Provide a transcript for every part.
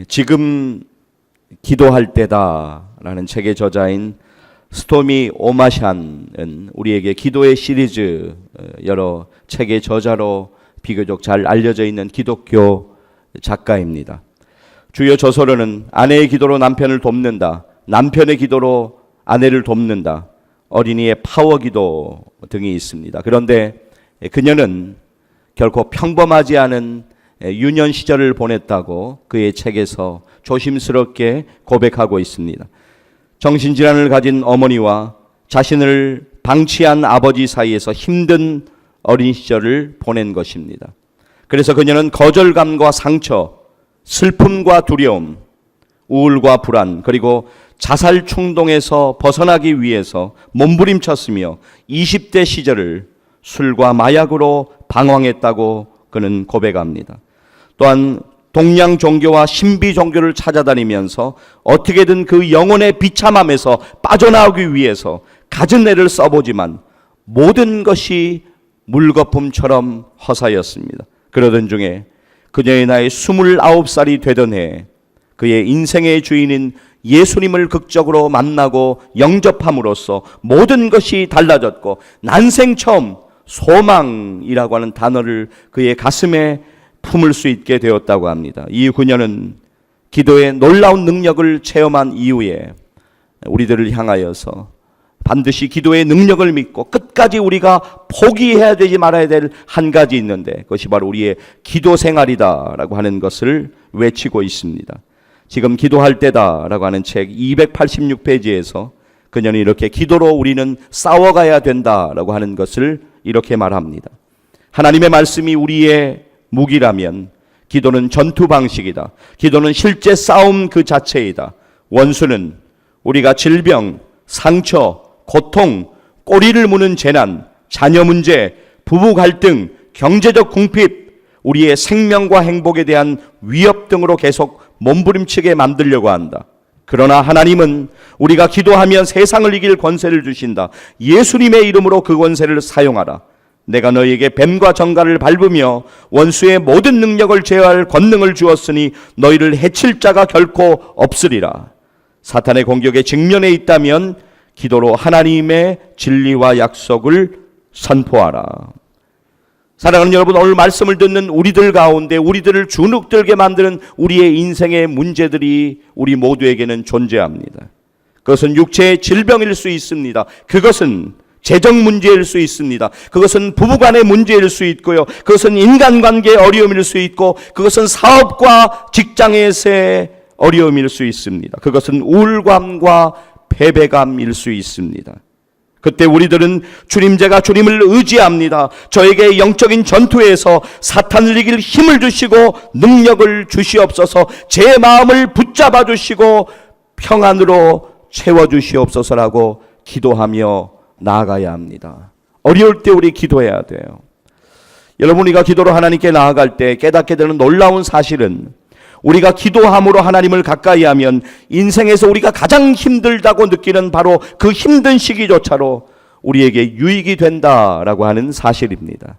지금 기도할 때다라는 책의 저자인 스토미 오마샨은 우리에게 기도의 시리즈 여러 책의 저자로 비교적 잘 알려져 있는 기독교 작가입니다. 주요 저서로는 아내의 기도로 남편을 돕는다, 남편의 기도로 아내를 돕는다, 어린이의 파워 기도 등이 있습니다. 그런데 그녀는 결코 평범하지 않은 유년 시절을 보냈다고 그의 책에서 조심스럽게 고백하고 있습니다. 정신질환을 가진 어머니와 자신을 방치한 아버지 사이에서 힘든 어린 시절을 보낸 것입니다. 그래서 그녀는 거절감과 상처, 슬픔과 두려움, 우울과 불안, 그리고 자살 충동에서 벗어나기 위해서 몸부림쳤으며 20대 시절을 술과 마약으로 방황했다고 그는 고백합니다. 또한 동양 종교와 신비 종교를 찾아다니면서 어떻게든 그 영혼의 비참함에서 빠져나오기 위해서 갖은 애를 써보지만 모든 것이 물거품처럼 허사였습니다. 그러던 중에 그녀의 나이 29살이 되던 해 그의 인생의 주인인 예수님을 극적으로 만나고 영접함으로써 모든 것이 달라졌고 난생 처음 소망이라고 하는 단어를 그의 가슴에 품을 수 있게 되었다고 합니다. 이후 그녀는 기도의 놀라운 능력을 체험한 이후에 우리들을 향하여서 반드시 기도의 능력을 믿고 끝까지 우리가 포기해야 되지 말아야 될 한 가지 있는데 그것이 바로 우리의 기도 생활이다라고 하는 것을 외치고 있습니다. 지금 기도할 때다라고 하는 책 286페이지에서 그녀는 이렇게 기도로 우리는 싸워가야 된다라고 하는 것을 이렇게 말합니다. 하나님의 말씀이 우리의 무기라면 기도는 전투 방식이다. 기도는 실제 싸움 그 자체이다. 원수는 우리가 질병, 상처, 고통, 꼬리를 무는 재난, 자녀 문제, 부부 갈등, 경제적 궁핍, 우리의 생명과 행복에 대한 위협 등으로 계속 몸부림치게 만들려고 한다. 그러나 하나님은 우리가 기도하면 세상을 이길 권세를 주신다. 예수님의 이름으로 그 권세를 사용하라. 내가 너희에게 뱀과 정갈을 밟으며 원수의 모든 능력을 제어할 권능을 주었으니 너희를 해칠 자가 결코 없으리라. 사탄의 공격에 직면해 있다면 기도로 하나님의 진리와 약속을 선포하라. 사랑하는 여러분, 오늘 말씀을 듣는 우리들 가운데 우리들을 주눅들게 만드는 우리의 인생의 문제들이 우리 모두에게는 존재합니다. 그것은 육체의 질병일 수 있습니다. 그것은 재정 문제일 수 있습니다. 그것은 부부간의 문제일 수 있고요. 그것은 인간관계의 어려움일 수 있고, 그것은 사업과 직장에서의 어려움일 수 있습니다. 그것은 우울감과 패배감일 수 있습니다. 그때 우리들은 주님제가 주님을 의지합니다. 저에게 영적인 전투에서 사탄을 이길 힘을 주시고 능력을 주시옵소서, 제 마음을 붙잡아 주시고 평안으로 채워주시옵소서라고 기도하며 나아가야 합니다. 어려울 때 우리 기도해야 돼요. 여러분, 우리가 기도로 하나님께 나아갈 때 깨닫게 되는 놀라운 사실은 우리가 기도함으로 하나님을 가까이 하면 인생에서 우리가 가장 힘들다고 느끼는 바로 그 힘든 시기조차로 우리에게 유익이 된다라고 하는 사실입니다.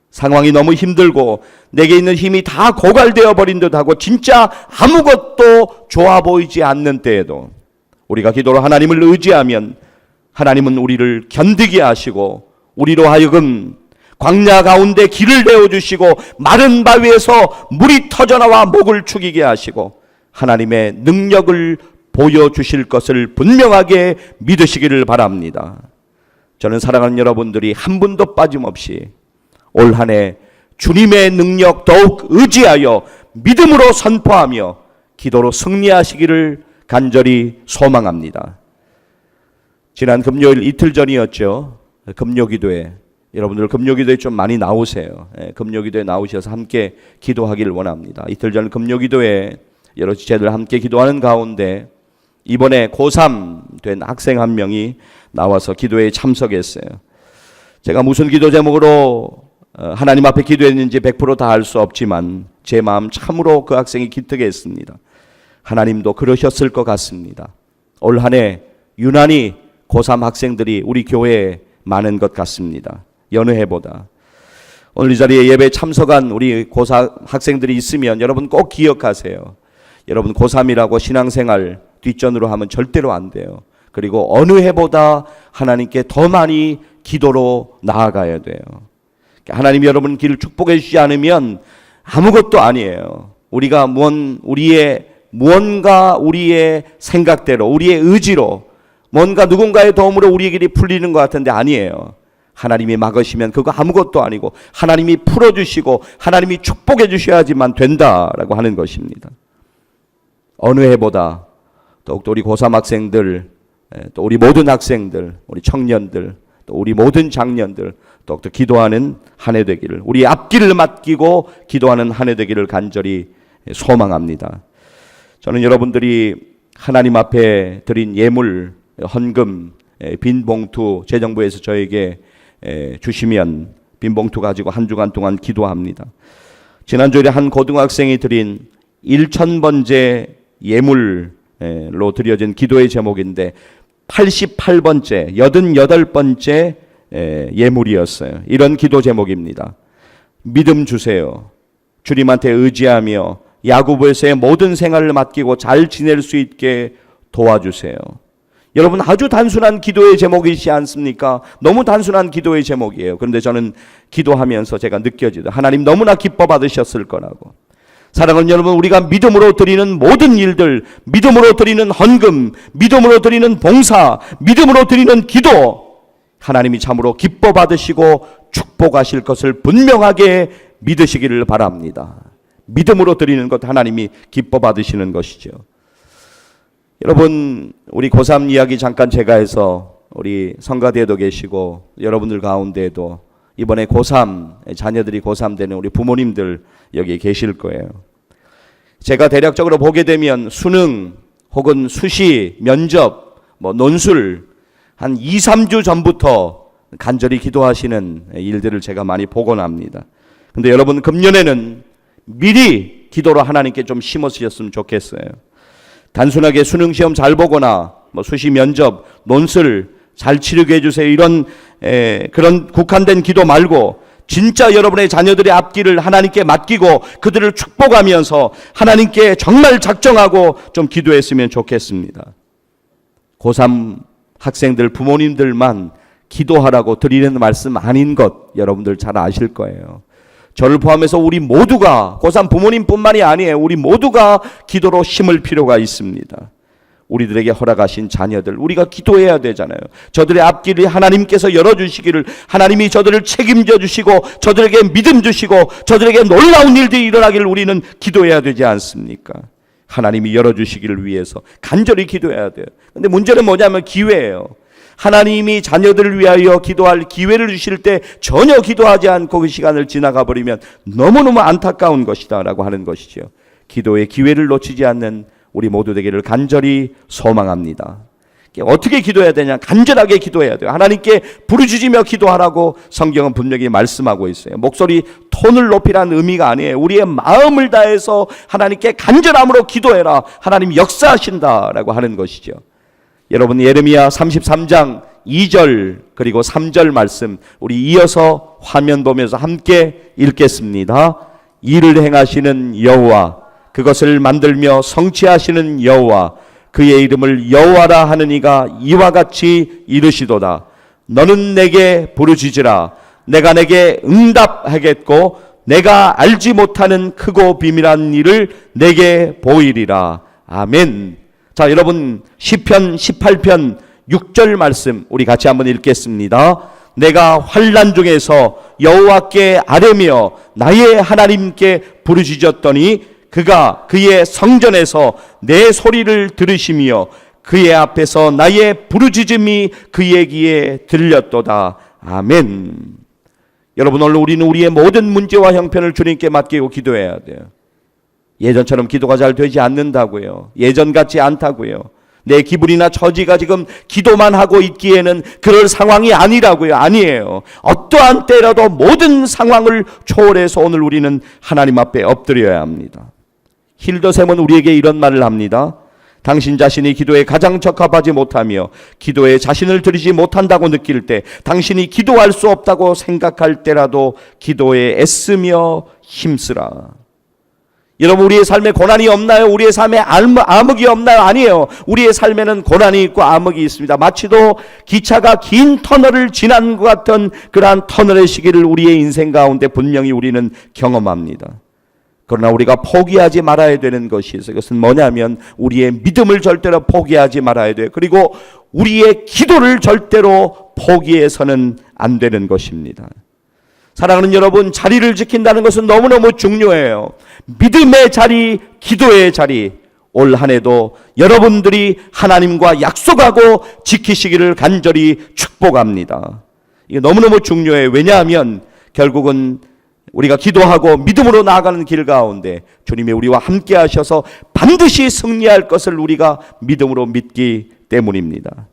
상황이 너무 힘들고 내게 있는 힘이 다 고갈되어 버린 듯하고 진짜 아무것도 좋아 보이지 않는 때에도 우리가 기도로 하나님을 의지하면 하나님은 우리를 견디게 하시고 우리로 하여금 광야 가운데 길을 내어주시고 마른 바위에서 물이 터져나와 목을 축이게 하시고 하나님의 능력을 보여주실 것을 분명하게 믿으시기를 바랍니다. 저는 사랑하는 여러분들이 한 분도 빠짐없이 올 한 해 주님의 능력 더욱 의지하여 믿음으로 선포하며 기도로 승리하시기를 간절히 소망합니다. 지난 금요일 이틀 전이었죠. 금요기도회. 여러분들 금요기도에 좀 많이 나오세요. 금요기도에 나오셔서 함께 기도하기를 원합니다. 이틀 전 금요기도에 여러 지체들 함께 기도하는 가운데 이번에 고3 된 학생 한 명이 나와서 기도에 참석했어요. 제가 무슨 기도 제목으로 하나님 앞에 기도했는지 100% 다 알 수 없지만 제 마음 참으로 그 학생이 기특했습니다. 하나님도 그러셨을 것 같습니다. 올 한 해 유난히 고3 학생들이 우리 교회에 많은 것 같습니다. 여느 해보다. 오늘 이 자리에 예배에 참석한 우리 고3 학생들이 있으면 여러분 꼭 기억하세요. 여러분 고3이라고 신앙생활 뒷전으로 하면 절대로 안 돼요. 그리고 어느 해보다 하나님께 더 많이 기도로 나아가야 돼요. 하나님이 여러분 길을 축복해 주지 않으면 아무것도 아니에요. 우리가 무언가 우리의 생각대로, 우리의 의지로, 뭔가 누군가의 도움으로 우리의 길이 풀리는 것 같은데 아니에요. 하나님이 막으시면 그거 아무것도 아니고 하나님이 풀어주시고 하나님이 축복해 주셔야지만 된다라고 하는 것입니다. 어느 해보다 더욱더 우리 고3 학생들, 또 우리 모든 학생들, 우리 청년들, 또 우리 모든 장년들 더욱더 기도하는 한 해 되기를, 우리 앞길을 맡기고 기도하는 한 해 되기를 간절히 소망합니다. 저는 여러분들이 하나님 앞에 드린 예물, 헌금, 빈 봉투 재정부에서 저에게 주시면 빈 봉투 가지고 한 주간 동안 기도합니다. 지난주에 한 고등학생이 드린 1000번째 예물로 드려진 기도의 제목인데 88번째, 88번째 예물이었어요. 이런 기도 제목입니다. 믿음 주세요. 주님한테 의지하며 야고보에서의 모든 생활을 맡기고 잘 지낼 수 있게 도와주세요. 여러분 아주 단순한 기도의 제목이지 않습니까? 너무 단순한 기도의 제목이에요. 그런데 저는 기도하면서 제가 느껴지다. 하나님 너무나 기뻐 받으셨을 거라고. 사랑하는 여러분, 우리가 믿음으로 드리는 모든 일들, 믿음으로 드리는 헌금, 믿음으로 드리는 봉사, 믿음으로 드리는 기도, 하나님이 참으로 기뻐 받으시고 축복하실 것을 분명하게 믿으시기를 바랍니다. 믿음으로 드리는 것 하나님이 기뻐 받으시는 것이죠. 여러분, 우리 고3 이야기 잠깐 제가 해서 우리 성가대에도 계시고 여러분들 가운데에도 이번에 고3 자녀들이 고3 되는 우리 부모님들 여기 계실 거예요. 제가 대략적으로 보게 되면 수능 혹은 수시, 면접, 논술 한 2, 3주 전부터 간절히 기도하시는 일들을 제가 많이 보곤 합니다. 근데 여러분 금년에는 미리 기도로 하나님께 좀 심어주셨으면 좋겠어요. 단순하게 수능 시험 잘 보거나 수시 면접, 논술 잘 치르게 해주세요. 이런 그런 국한된 기도 말고 진짜 여러분의 자녀들의 앞길을 하나님께 맡기고 그들을 축복하면서 하나님께 정말 작정하고 좀 기도했으면 좋겠습니다. 고3 학생들 부모님들만 기도하라고 드리는 말씀 아닌 것 여러분들 잘 아실 거예요. 저를 포함해서 우리 모두가, 고3 부모님뿐만이 아니에요. 우리 모두가 기도로 힘을 필요가 있습니다. 우리들에게 허락하신 자녀들, 우리가 기도해야 되잖아요. 저들의 앞길을 하나님께서 열어주시기를, 하나님이 저들을 책임져 주시고 저들에게 믿음 주시고 저들에게 놀라운 일들이 일어나기를 우리는 기도해야 되지 않습니까? 하나님이 열어주시기를 위해서 간절히 기도해야 돼요. 근데 문제는 뭐냐면 기회예요. 하나님이 자녀들을 위하여 기도할 기회를 주실 때 전혀 기도하지 않고 그 시간을 지나가 버리면 너무너무 안타까운 것이다 라고 하는 것이죠. 기도의 기회를 놓치지 않는 우리 모두 되기를 간절히 소망합니다. 어떻게 기도해야 되냐? 간절하게 기도해야 돼요. 하나님께 부르짖으며 기도하라고 성경은 분명히 말씀하고 있어요. 목소리 톤을 높이라는 의미가 아니에요. 우리의 마음을 다해서 하나님께 간절함으로 기도해라. 하나님 역사하신다라고 하는 것이죠. 여러분 예레미야 33장 2절 그리고 3절 말씀 우리 이어서 화면 보면서 함께 읽겠습니다. 일을 행하시는 여호와, 그것을 만들며 성취하시는 여호와, 그의 이름을 여호와라 하는 이가 이와 같이 이르시도다. 너는 내게 부르짖으라. 내가 내게 응답하겠고 내가 알지 못하는 크고 비밀한 일을 내게 보이리라. 아멘. 자, 여러분 시편 18편 6절 말씀 우리 같이 한번 읽겠습니다. 내가 환난 중에서 여호와께 아뢰며 나의 하나님께 부르짖었더니 그가 그의 성전에서 내 소리를 들으시며 그의 앞에서 나의 부르짖음이 그의 귀에 들렸도다. 아멘. 여러분 오늘 우리는 우리의 모든 문제와 형편을 주님께 맡기고 기도해야 돼요. 예전처럼 기도가 잘 되지 않는다고요. 예전 같지 않다고요. 내 기분이나 처지가 지금 기도만 하고 있기에는 그럴 상황이 아니라고요. 아니에요. 어떠한 때라도 모든 상황을 초월해서 오늘 우리는 하나님 앞에 엎드려야 합니다. 힐더샘은 우리에게 이런 말을 합니다. 당신 자신이 기도에 가장 적합하지 못하며 기도에 자신을 들이지 못한다고 느낄 때, 당신이 기도할 수 없다고 생각할 때라도 기도에 애쓰며 힘쓰라. 여러분, 우리의 삶에 고난이 없나요? 우리의 삶에 암흑이 없나요? 아니에요. 우리의 삶에는 고난이 있고 암흑이 있습니다. 마치도 기차가 긴 터널을 지난 것 같은 그러한 터널의 시기를 우리의 인생 가운데 분명히 우리는 경험합니다. 그러나 우리가 포기하지 말아야 되는 것이 있어요. 그것은 뭐냐면 우리의 믿음을 절대로 포기하지 말아야 돼요. 그리고 우리의 기도를 절대로 포기해서는 안 되는 것입니다. 사랑하는 여러분, 자리를 지킨다는 것은 너무너무 중요해요. 믿음의 자리, 기도의 자리, 올 한 해도 여러분들이 하나님과 약속하고 지키시기를 간절히 축복합니다. 이게 너무너무 중요해요. 왜냐하면 결국은 우리가 기도하고 믿음으로 나아가는 길 가운데 주님이 우리와 함께 하셔서 반드시 승리할 것을 우리가 믿음으로 믿기 때문입니다.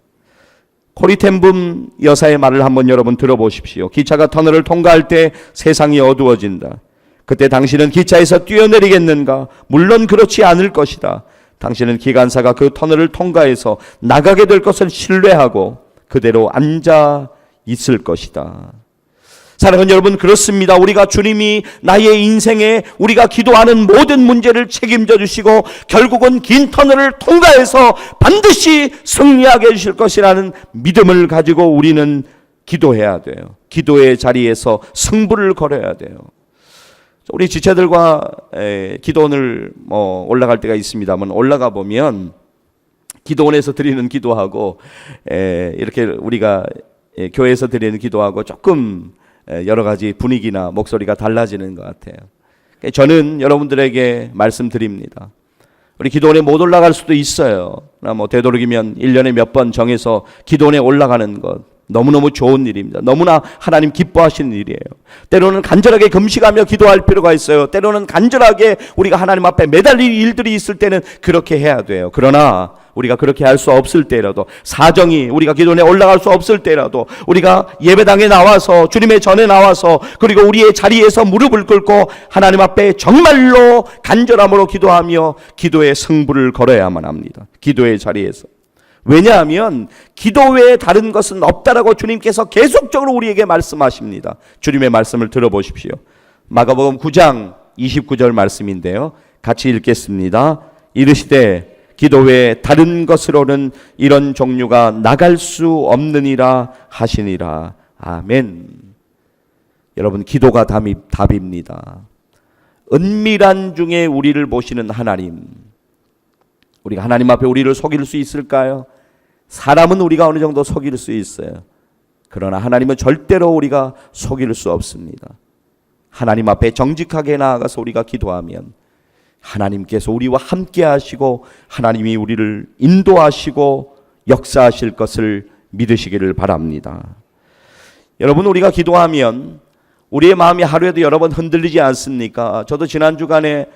코리 텐붐 여사의 말을 한번 여러분 들어보십시오. 기차가 터널을 통과할 때 세상이 어두워진다. 그때 당신은 기차에서 뛰어내리겠는가? 물론 그렇지 않을 것이다. 당신은 기관사가 그 터널을 통과해서 나가게 될 것을 신뢰하고 그대로 앉아 있을 것이다. 사랑하는 여러분, 그렇습니다. 우리가 주님이 나의 인생에 우리가 기도하는 모든 문제를 책임져 주시고 결국은 긴 터널을 통과해서 반드시 승리하게 해주실 것이라는 믿음을 가지고 우리는 기도해야 돼요. 기도의 자리에서 승부를 걸어야 돼요. 우리 지체들과 기도원을 올라갈 때가 있습니다만, 올라가 보면 기도원에서 드리는 기도하고 이렇게 우리가 교회에서 드리는 기도하고 조금 여러 가지 분위기나 목소리가 달라지는 것 같아요. 저는 여러분들에게 말씀드립니다. 우리 기도원에 못 올라갈 수도 있어요. 되도록이면 1년에 몇 번 정해서 기도원에 올라가는 것 너무너무 좋은 일입니다. 너무나 하나님 기뻐하시는 일이에요. 때로는 간절하게 금식하며 기도할 필요가 있어요. 때로는 간절하게 우리가 하나님 앞에 매달릴 일들이 있을 때는 그렇게 해야 돼요. 그러나 우리가 그렇게 할 수 없을 때라도, 사정이 우리가 기도원에 올라갈 수 없을 때라도 우리가 예배당에 나와서 주님의 전에 나와서 그리고 우리의 자리에서 무릎을 꿇고 하나님 앞에 정말로 간절함으로 기도하며 기도의 승부를 걸어야만 합니다. 기도의 자리에서. 왜냐하면 기도 외에 다른 것은 없다라고 주님께서 계속적으로 우리에게 말씀하십니다. 주님의 말씀을 들어보십시오. 마가복음 9장 29절 말씀인데요, 같이 읽겠습니다. 이르시되 기도 외에 다른 것으로는 이런 종류가 나갈 수 없느니라 하시니라. 아멘. 여러분, 기도가 답입니다. 은밀한 중에 우리를 보시는 하나님, 우리가 하나님 앞에 우리를 속일 수 있을까요? 사람은 우리가 어느 정도 속일 수 있어요. 그러나 하나님은 절대로 우리가 속일 수 없습니다. 하나님 앞에 정직하게 나아가서 우리가 기도하면 하나님께서 우리와 함께 하시고 하나님이 우리를 인도하시고 역사하실 것을 믿으시기를 바랍니다. 여러분, 우리가 기도하면 우리의 마음이 하루에도 여러 번 흔들리지 않습니까? 저도 지난 주간에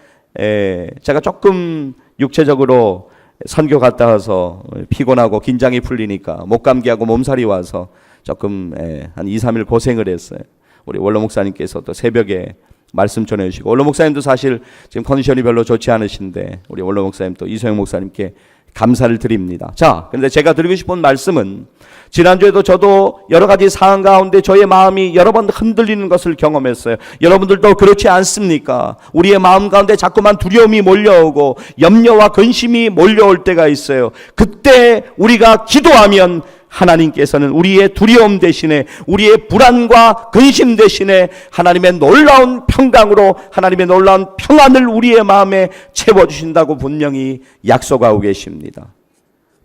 제가 조금 육체적으로 선교 갔다 와서 피곤하고 긴장이 풀리니까 목감기하고 몸살이 와서 조금 한 2, 3일 고생을 했어요. 우리 원로 목사님께서 또 새벽에 말씀 전해주시고, 원로 목사님도 사실 지금 컨디션이 별로 좋지 않으신데 우리 원로 목사님 또 이소영 목사님께 감사를 드립니다. 자, 그런데 제가 드리고 싶은 말씀은, 지난주에도 저도 여러 가지 상황 가운데 저의 마음이 여러 번 흔들리는 것을 경험했어요. 여러분들도 그렇지 않습니까? 우리의 마음 가운데 자꾸만 두려움이 몰려오고 염려와 근심이 몰려올 때가 있어요. 그때 우리가 기도하면 하나님께서는 우리의 두려움 대신에, 우리의 불안과 근심 대신에 하나님의 놀라운 평강으로 하나님의 놀라운 평안을 우리의 마음에 채워주신다고 분명히 약속하고 계십니다.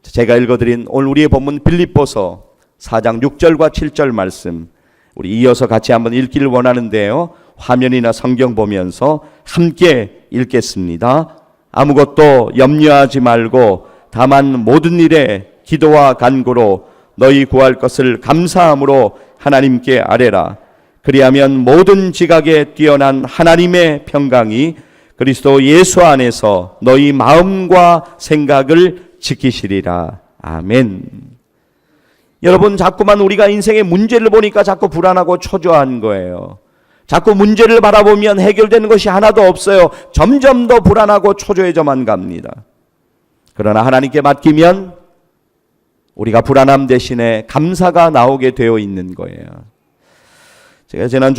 제가 읽어드린 오늘 우리의 본문 빌립보서 4장 6절과 7절 말씀, 우리 이어서 같이 한번 읽기를 원하는데요, 화면이나 성경 보면서 함께 읽겠습니다. 아무것도 염려하지 말고 다만 모든 일에 기도와 간구로 너희 구할 것을 감사함으로 하나님께 아뢰라. 그리하면 모든 지각에 뛰어난 하나님의 평강이 그리스도 예수 안에서 너희 마음과 생각을 지키시리라. 아멘. 여러분, 자꾸만 우리가 인생의 문제를 보니까 자꾸 불안하고 초조한 거예요. 자꾸 문제를 바라보면 해결되는 것이 하나도 없어요. 점점 더 불안하고 초조해져만 갑니다. 그러나 하나님께 맡기면 우리가 불안함 대신에 감사가 나오게 되어 있는 거예요. 제가 지난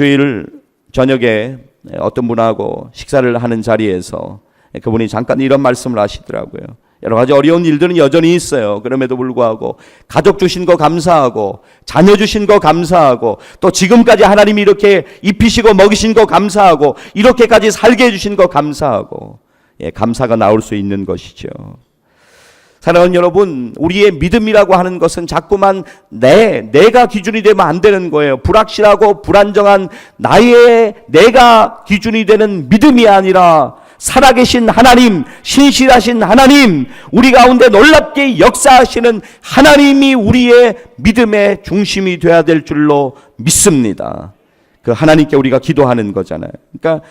저녁에 어떤 분하고 식사를 하는 자리에서 그분이 잠깐 이런 말씀을 하시더라고요. 여러 가지 어려운 일들은 여전히 있어요. 그럼에도 불구하고 가족 주신 거 감사하고 자녀 주신 거 감사하고 또 지금까지 하나님이 이렇게 입히시고 먹이신 거 감사하고 이렇게까지 살게 해주신 거 감사하고 감사가 나올 수 있는 것이죠. 사랑하는 여러분, 우리의 믿음이라고 하는 것은 자꾸만 내가 기준이 되면 안 되는 거예요. 불확실하고 불안정한 내가 기준이 되는 믿음이 아니라 살아계신 하나님, 신실하신 하나님, 우리 가운데 놀랍게 역사하시는 하나님이 우리의 믿음의 중심이 되어야 될 줄로 믿습니다. 그 하나님께 우리가 기도하는 거잖아요. 그러니까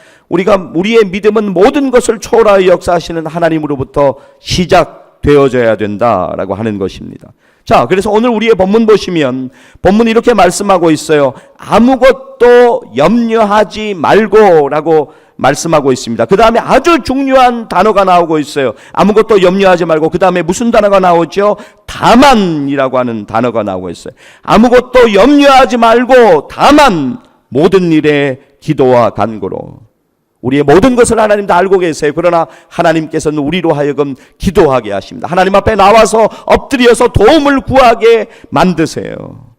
우리의 믿음은 모든 것을 초월하여 역사하시는 하나님으로부터 시작되어져야 된다라고 하는 것입니다. 자, 그래서 오늘 우리의 본문 보시면 본문 이렇게 말씀하고 있어요. 아무것도 염려하지 말고라고 말씀하고 있습니다. 그 다음에 아주 중요한 단어가 나오고 있어요. 아무것도 염려하지 말고 그 다음에 무슨 단어가 나오죠? 다만이라고 하는 단어가 나오고 있어요. 아무것도 염려하지 말고 다만 모든 일에 기도와 간구로. 우리의 모든 것을 하나님 다 알고 계세요. 그러나 하나님께서는 우리로 하여금 기도하게 하십니다. 하나님 앞에 나와서 엎드려서 도움을 구하게 만드세요.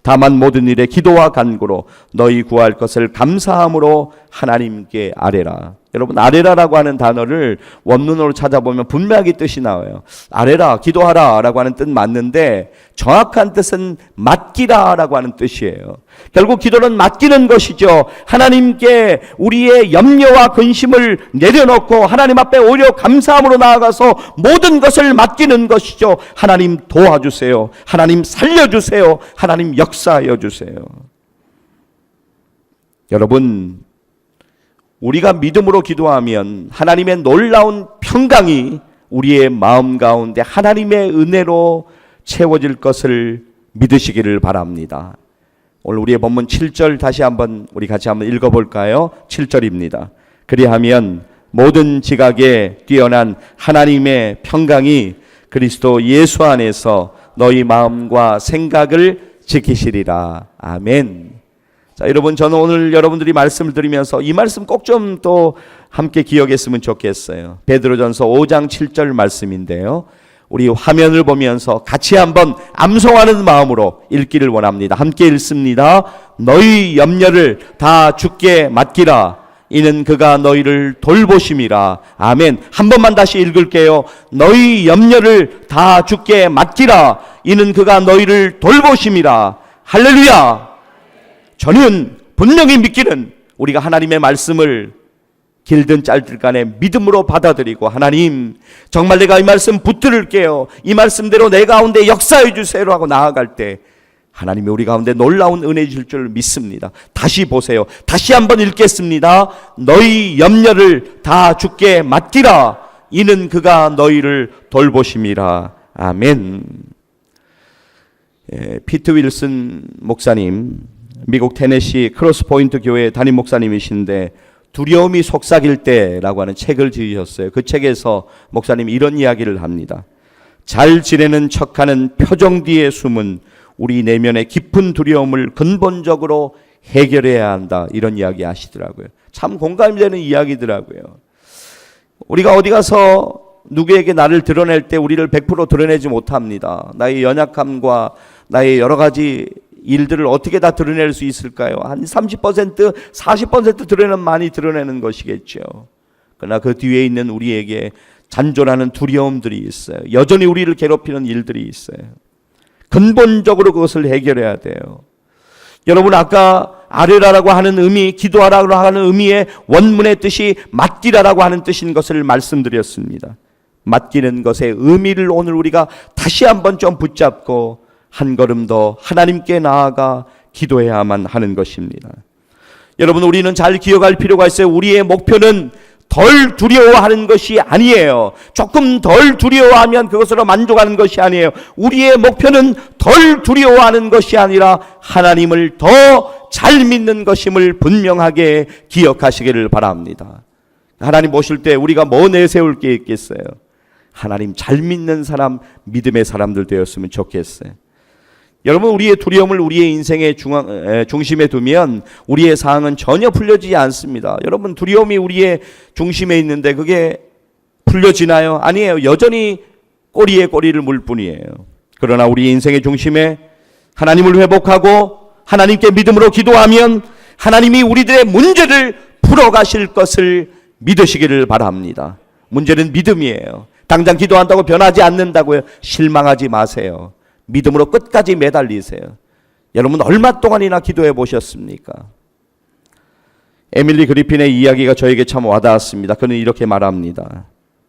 다만 모든 일에 기도와 간구로 너희 구할 것을 감사함으로 하나님께 아뢰라. 여러분, 아뢰라라고 하는 단어를 원문으로 찾아보면 분명하게 뜻이 나와요. 아뢰라, 기도하라 라고 하는 뜻 맞는데 정확한 뜻은 맡기라 라고 하는 뜻이에요. 결국 기도는 맡기는 것이죠. 하나님께 우리의 염려와 근심을 내려놓고 하나님 앞에 오히려 감사함으로 나아가서 모든 것을 맡기는 것이죠. 하나님 도와주세요. 하나님 살려주세요. 하나님 역사하여 주세요. 여러분, 우리가 믿음으로 기도하면 하나님의 놀라운 평강이 우리의 마음 가운데 하나님의 은혜로 채워질 것을 믿으시기를 바랍니다. 오늘 우리의 본문 7절 다시 한번 우리 같이 한번 읽어볼까요? 7절입니다. 그리하면 모든 지각에 뛰어난 하나님의 평강이 그리스도 예수 안에서 너희 마음과 생각을 지키시리라. 아멘. 자, 여러분, 저는 오늘 여러분들이 말씀을 드리면서 이 말씀 꼭 좀 또 함께 기억했으면 좋겠어요. 베드로전서 5장 7절 말씀인데요. 우리 화면을 보면서 같이 한번 암송하는 마음으로 읽기를 원합니다. 함께 읽습니다. 너희 염려를 다 주께 맡기라. 이는 그가 너희를 돌보심이라. 아멘. 한 번만 다시 읽을게요. 너희 염려를 다 주께 맡기라. 이는 그가 너희를 돌보심이라. 할렐루야. 저는 분명히 믿기는 우리가 하나님의 말씀을 길든 짧든 간에 믿음으로 받아들이고 하나님 정말 내가 이 말씀 붙들을게요. 이 말씀대로 내 가운데 역사해 주세요 하고 나아갈 때 하나님이 우리 가운데 놀라운 은혜 주실 줄 믿습니다. 다시 보세요. 다시 한번 읽겠습니다. 너희 염려를 다 주께 맡기라. 이는 그가 너희를 돌보심이라. 아멘. 피트 윌슨 목사님, 미국 테네시 크로스포인트 교회 담임 목사님이신데 두려움이 속삭일 때라고 하는 책을 지으셨어요. 그 책에서 목사님이 이런 이야기를 합니다. 잘 지내는 척하는 표정 뒤에 숨은 우리 내면의 깊은 두려움을 근본적으로 해결해야 한다. 이런 이야기 하시더라고요. 참 공감이 되는 이야기더라고요. 우리가 어디 가서 누구에게 나를 드러낼 때 우리를 100% 드러내지 못합니다. 나의 연약함과 나의 여러 가지 일들을 어떻게 다 드러낼 수 있을까요? 한 30%, 40% 드러내는 많이 드러내는 것이겠죠. 그러나 그 뒤에 있는 우리에게 잔존하는 두려움들이 있어요. 여전히 우리를 괴롭히는 일들이 있어요. 근본적으로 그것을 해결해야 돼요. 여러분, 아까 아뢰라라고 하는 의미, 기도하라고 하는 의미의 원문의 뜻이 맡기라라고 하는 뜻인 것을 말씀드렸습니다. 맡기는 것의 의미를 오늘 우리가 다시 한번 좀 붙잡고 한 걸음 더 하나님께 나아가 기도해야만 하는 것입니다. 여러분, 우리는 잘 기억할 필요가 있어요. 우리의 목표는 덜 두려워하는 것이 아니에요. 조금 덜 두려워하면 그것으로 만족하는 것이 아니에요. 우리의 목표는 덜 두려워하는 것이 아니라 하나님을 더 잘 믿는 것임을 분명하게 기억하시기를 바랍니다. 하나님 보실 때 우리가 뭐 내세울 게 있겠어요? 하나님 잘 믿는 사람, 믿음의 사람들 되었으면 좋겠어요. 여러분, 우리의 두려움을 우리의 인생의 중심에 두면 우리의 상황은 전혀 풀려지지 않습니다. 여러분, 두려움이 우리의 중심에 있는데 그게 풀려지나요? 아니에요. 여전히 꼬리에 꼬리를 물 뿐이에요. 그러나 우리 인생의 중심에 하나님을 회복하고 하나님께 믿음으로 기도하면 하나님이 우리들의 문제를 풀어가실 것을 믿으시기를 바랍니다. 문제는 믿음이에요. 당장 기도한다고 변하지 않는다고요. 실망하지 마세요. 믿음으로 끝까지 매달리세요. 여러분, 얼마 동안이나 기도해 보셨습니까? 에밀리 그리핀의 이야기가 저에게 참 와닿았습니다. 그는 이렇게 말합니다.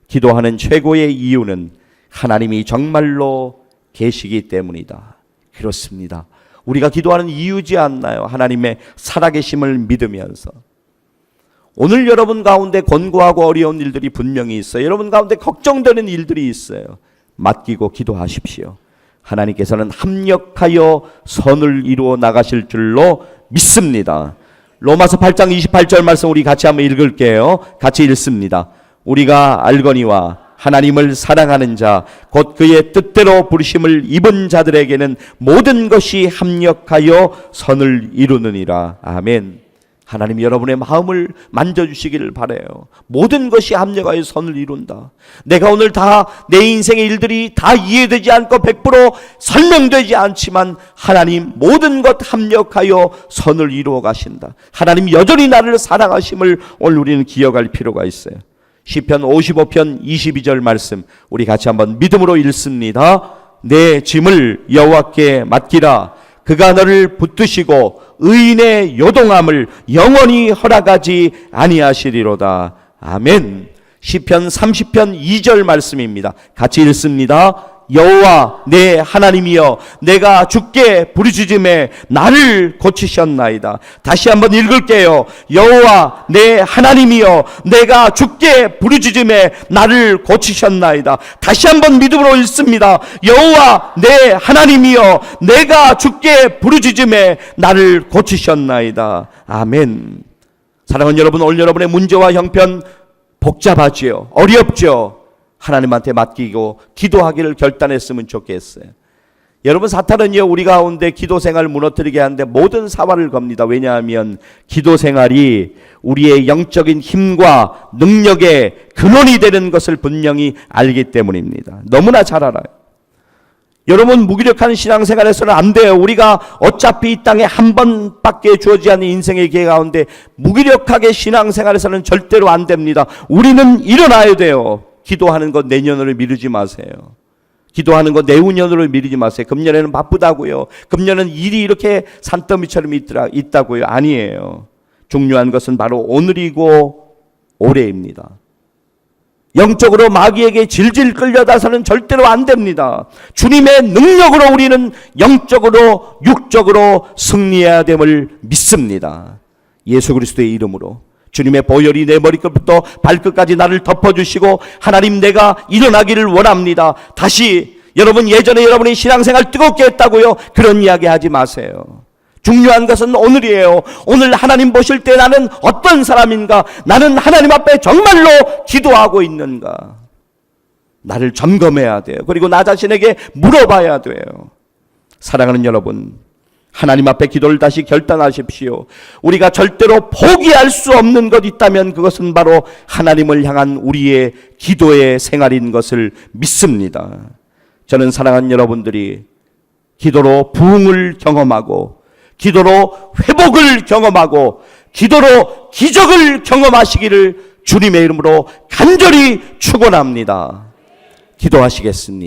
기도하는 최고의 이유는 하나님이 정말로 계시기 때문이다. 그렇습니다. 우리가 기도하는 이유지 않나요? 하나님의 살아계심을 믿으면서. 오늘 여러분 가운데 권고하고 어려운 일들이 분명히 있어요. 여러분 가운데 걱정되는 일들이 있어요. 맡기고 기도하십시오. 하나님께서는 합력하여 선을 이루어 나가실 줄로 믿습니다. 로마서 8장 28절 말씀 우리 같이 한번 읽을게요. 같이 읽습니다. 우리가 알거니와 하나님을 사랑하는 자 곧 그의 뜻대로 부르심을 입은 자들에게는 모든 것이 합력하여 선을 이루느니라. 아멘. 하나님 여러분의 마음을 만져주시기를 바라요. 모든 것이 합력하여 선을 이룬다. 내가 오늘 다 내 인생의 일들이 다 이해되지 않고 100% 설명되지 않지만 하나님 모든 것 합력하여 선을 이루어 가신다. 하나님 여전히 나를 사랑하심을 오늘 우리는 기억할 필요가 있어요. 시편 55편 22절 말씀 우리 같이 한번 믿음으로 읽습니다. 내 짐을 여호와께 맡기라. 그가 너를 붙드시고 의인의 요동함을 영원히 허락하지 아니하시리로다. 아멘. 시편 30편 2절 말씀입니다. 같이 읽습니다. 여호와 내 하나님이여 내가 주께 부르짖음에 나를 고치셨나이다. 다시 한번 읽을게요. 여호와 내 하나님이여 내가 주께 부르짖음에 나를 고치셨나이다. 다시 한번 믿음으로 읽습니다. 여호와 내 하나님이여 내가 주께 부르짖음에 나를 고치셨나이다. 아멘. 사랑하는 여러분, 오늘 여러분의 문제와 형편 복잡하지요. 어렵죠. 하나님한테 맡기고 기도하기를 결단했으면 좋겠어요. 여러분, 사탄은요 우리 가운데 기도 생활을 무너뜨리게 하는데 모든 사활을 겁니다. 왜냐하면 기도 생활이 우리의 영적인 힘과 능력의 근원이 되는 것을 분명히 알기 때문입니다. 너무나 잘 알아요. 여러분, 무기력한 신앙생활에서는 안 돼요. 우리가 어차피 이 땅에 한 번밖에 주어지지 않는 인생의 기회 가운데 무기력하게 신앙생활에서는 절대로 안 됩니다. 우리는 일어나야 돼요. 기도하는 것 내년으로 미루지 마세요. 기도하는 것 내후년으로 미루지 마세요. 금년에는 바쁘다고요. 금년은 일이 이렇게 산더미처럼 있다고요. 아니에요. 중요한 것은 바로 오늘이고 올해입니다. 영적으로 마귀에게 질질 끌려다서는 절대로 안 됩니다. 주님의 능력으로 우리는 영적으로 육적으로 승리해야 됨을 믿습니다. 예수 그리스도의 이름으로 주님의 보혈이 내 머리끝부터 발끝까지 나를 덮어주시고 하나님 내가 일어나기를 원합니다. 다시 여러분 예전에 여러분의 신앙생활 뜨겁게 했다고요? 그런 이야기 하지 마세요. 중요한 것은 오늘이에요. 오늘 하나님 보실 때 나는 어떤 사람인가? 나는 하나님 앞에 정말로 기도하고 있는가? 나를 점검해야 돼요. 그리고 나 자신에게 물어봐야 돼요. 사랑하는 여러분, 하나님 앞에 기도를 다시 결단하십시오. 우리가 절대로 포기할 수 없는 것 있다면 그것은 바로 하나님을 향한 우리의 기도의 생활인 것을 믿습니다. 저는 사랑하는 여러분들이 기도로 부흥을 경험하고 기도로 회복을 경험하고 기도로 기적을 경험하시기를 주님의 이름으로 간절히 축원합니다. 기도하시겠습니다.